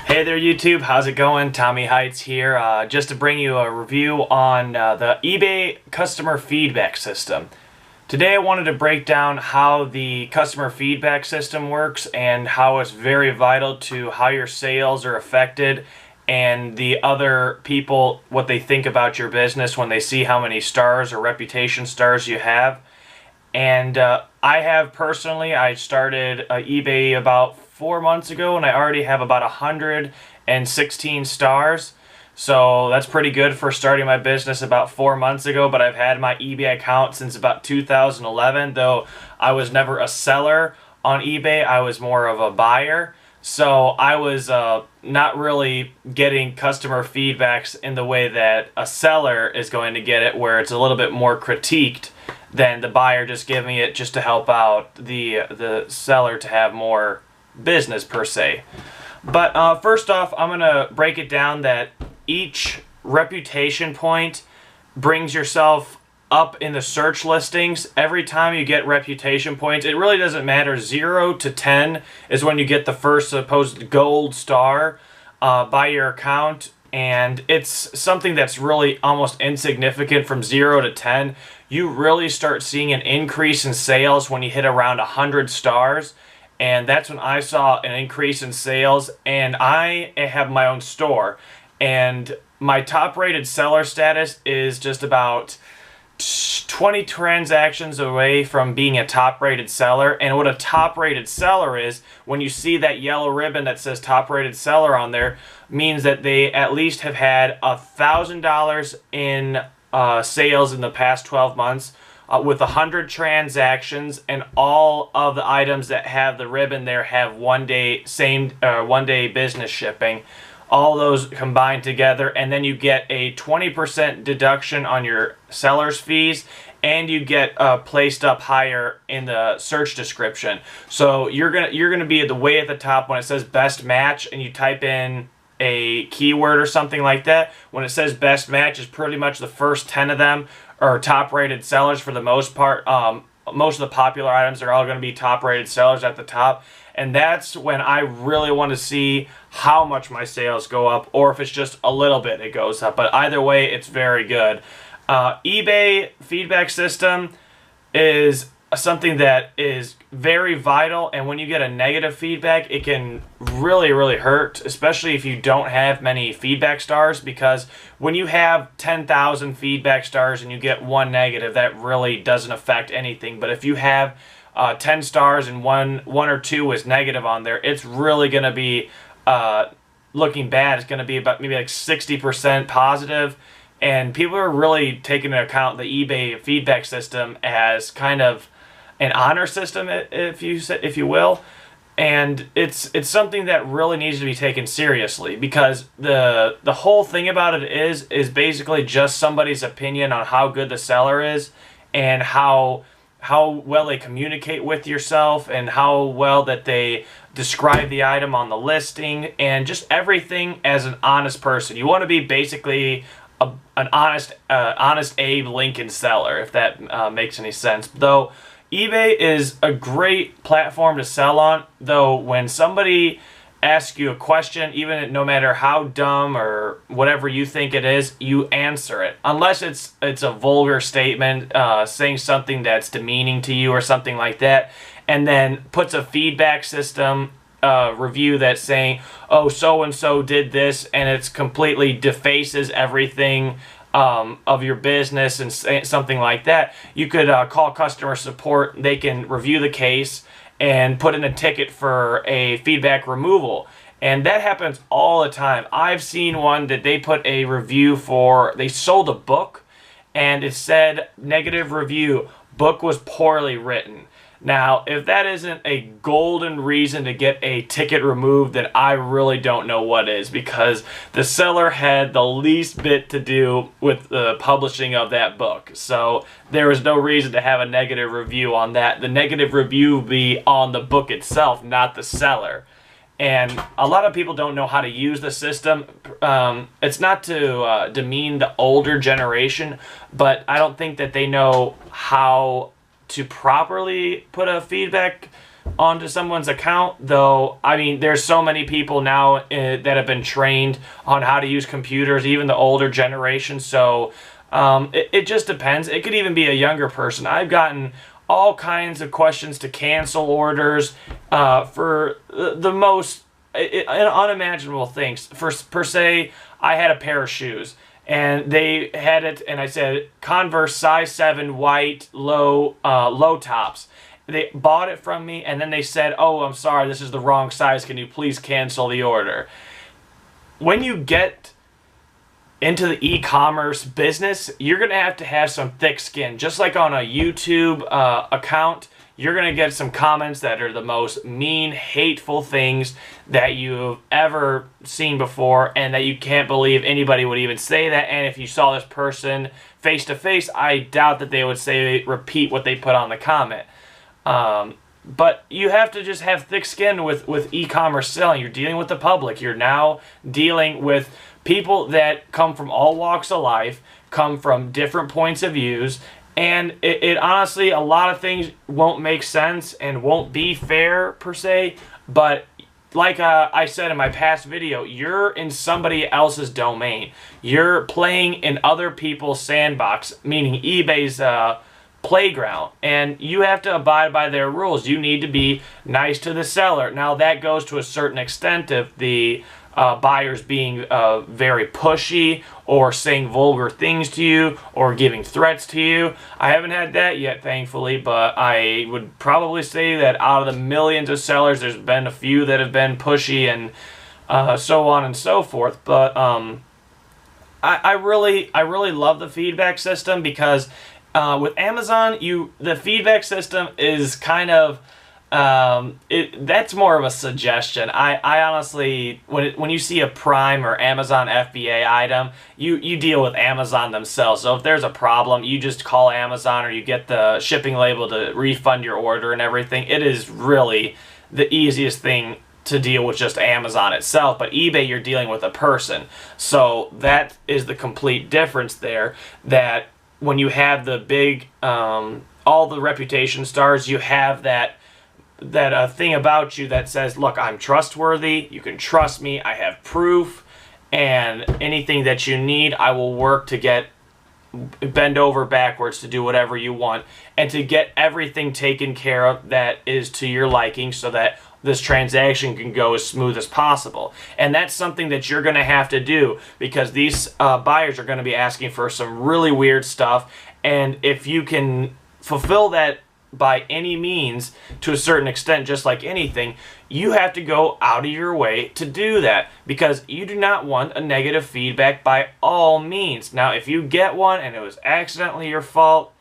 Hey there YouTube, how's it going? Tommy Heights here, just to bring you a review on the eBay customer feedback system. Today I wanted to break down how the customer feedback system works and how it's very vital to how your sales are affected and the other people, what they think about your business when they see how many stars or reputation stars you have. And I have personally, I started eBay about 4 months ago and I already have about 116 stars. So that's pretty good for starting my business about 4 months ago, but I've had my eBay account since about 2011, though I was never a seller on eBay, I was more of a buyer. So I was not really getting customer feedbacks in the way that a seller is going to get it, where it's a little bit more critiqued than the buyer just giving it just to help out the seller to have more business per se. But first off, I'm going to break it down that each reputation point brings yourself up in the search listings. Every time you get reputation points, it really doesn't matter. 0 to 10 is when you get the first supposed gold star by your account, and it's something that's really almost insignificant. From 0 to 10, you really start seeing an increase in sales when you hit around 100 stars. And that's when I saw an increase in sales. And I have my own store, and my top rated seller status is just about 20 transactions away from being a top rated seller. And what a top rated seller is, when you see that yellow ribbon that says top rated seller on there, means that they at least have had $1,000 in sales in the past 12 months. With 100 transactions, and all of the items that have the ribbon there have one day business shipping. All those combined together, and then you get a 20% deduction on your seller's fees, and you get placed up higher in the search description. So you're gonna be way at the top when it says best match, and you type in a keyword or something like that. When it says best match, is pretty much the first 10 of them are top rated sellers for the most part. Most of the popular items are all going to be top rated sellers at the top, and that's when I really want to see how much my sales go up, or if it's just a little bit it goes up. But either way, it's very good. eBay feedback system is something that is very vital, and when you get a negative feedback, it can really hurt, especially if you don't have many feedback stars, because when you have 10,000 feedback stars and you get one negative, that really doesn't affect anything. But if you have 10 stars and one or two is negative on there, it's really going to be looking bad. It's going to be about maybe like 60% positive. And people are really taking into account the eBay feedback system as kind of an honor system, if you will, and it's something that really needs to be taken seriously, because the whole thing about it is basically just somebody's opinion on how good the seller is, and how well they communicate with yourself, and how well that they describe the item on the listing, and just everything as an honest person. You want to be basically an honest Abe Lincoln seller, if that makes any sense. Though eBay is a great platform to sell on, though when somebody asks you a question, even no matter how dumb or whatever you think it is, you answer it. Unless it's a vulgar statement, saying something that's demeaning to you or something like that, and then puts a feedback system review that's saying, oh, so-and-so did this, and it's completely defaces everything of your business and something like that. You could call customer support. They can review the case and put in a ticket for a feedback removal. And that happens all the time. I've seen one that they put a review for, they sold a book, and it said negative review, book was poorly written. Now, if that isn't a golden reason to get a ticket removed, then I really don't know what is, because the seller had the least bit to do with the publishing of that book. So there was no reason to have a negative review on that. The negative review would be on the book itself, not the seller. And a lot of people don't know how to use the system. It's not to demean the older generation, but I don't think that they know how to properly put a feedback onto someone's account, though. I mean, there's so many people now that have been trained on how to use computers, even the older generation. So it just depends. It could even be a younger person. I've gotten all kinds of questions to cancel orders for the most unimaginable things. Per se, I had a pair of shoes, and they had it, and I said Converse size 7 white low tops. They bought it from me, and then they said, "Oh, I'm sorry, this is the wrong size. Can you please cancel the order?" When you get into the e-commerce business, you're going to have some thick skin. Just like on a YouTube account, you're going to get some comments that are the most mean, hateful things that you've ever seen before, and that you can't believe anybody would even say that. And if you saw this person face to face, I doubt that they would repeat what they put on the comment. But you have to just have thick skin with e-commerce selling. You're dealing with the public. You're now dealing with people that come from all walks of life, come from different points of views, and it honestly, a lot of things won't make sense and won't be fair per se, but like I said in my past video, you're in somebody else's domain. You're playing in other people's sandbox, meaning eBay's playground, and you have to abide by their rules. You need to be nice to the seller. Now that goes to a certain extent if the buyers being very pushy or saying vulgar things to you or giving threats to you. I haven't had that yet, thankfully, but I would probably say that out of the millions of sellers, there's been a few that have been pushy and so on and so forth. But I really love the feedback system because with Amazon, the feedback system is kind of that's more of a suggestion. I honestly, when you see a Prime or Amazon FBA item, you deal with Amazon themselves. So if there's a problem, you just call Amazon or you get the shipping label to refund your order and everything. It is really the easiest thing to deal with, just Amazon itself. But eBay, you're dealing with a person. So that is the complete difference there, that when you have the big, all the reputation stars, you have that thing about you that says, look, I'm trustworthy, you can trust me, I have proof, and anything that you need, I will work to bend over backwards to do whatever you want, and to get everything taken care of that is to your liking, so that this transaction can go as smooth as possible. And that's something that you're going to have to do, because these buyers are going to be asking for some really weird stuff, and if you can fulfill that by any means to a certain extent, just like anything, you have to go out of your way to do that, because you do not want a negative feedback by all means. Now, if you get one and it was accidentally your fault,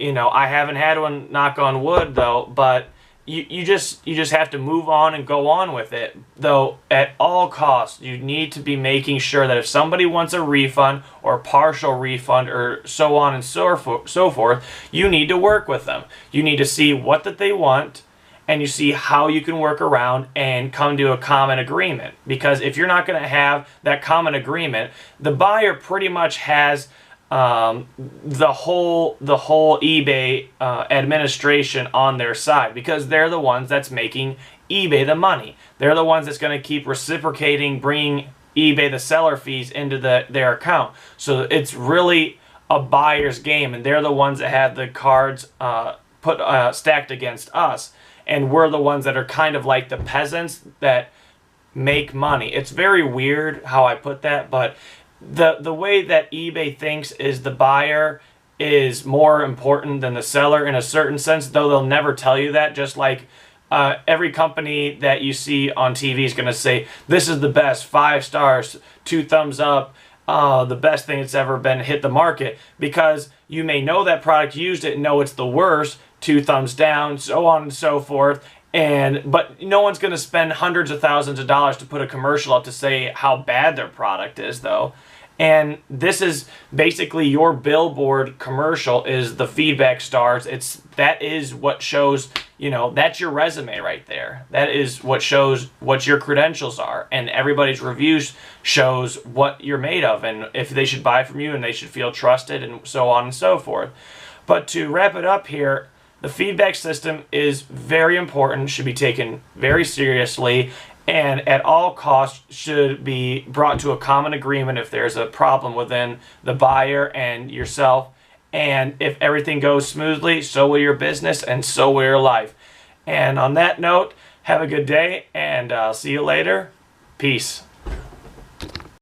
I haven't had one, knock on wood though, but you just have to move on and go on with it. Though at all costs, you need to be making sure that if somebody wants a refund or partial refund or so on and so forth, you need to work with them. You need to see what that they want, and you see how you can work around and come to a common agreement. Because if you're not going to have that common agreement, the buyer pretty much has the whole eBay administration on their side, because they're the ones that's making eBay the money. They're the ones that's going to keep reciprocating, bringing eBay the seller fees into their account. So it's really a buyer's game, and they're the ones that have the cards stacked against us, and we're the ones that are kind of like the peasants that make money. It's very weird how I put that, but the way that eBay thinks is the buyer is more important than the seller in a certain sense, though they'll never tell you that. Just like every company that you see on TV is going to say, this is the best, 5 stars, 2 thumbs up, the best thing that's ever been hit the market, because you may know that product, used it, and know it's the worst, 2 thumbs down, so on and so forth. But no one's going to spend hundreds of thousands of dollars to put a commercial up to say how bad their product is, though. And this is basically your billboard commercial, is the feedback stars. That is what shows, that's your resume right there. That is what shows what your credentials are. And everybody's reviews shows what you're made of, and if they should buy from you, and they should feel trusted, and so on and so forth. But to wrap it up here, The feedback system is very important, should be taken very seriously, and at all costs should be brought to a common agreement if there's a problem within the buyer and yourself. And if everything goes smoothly, so will your business and so will your life. And on that note, have a good day, and I'll see you later. Peace.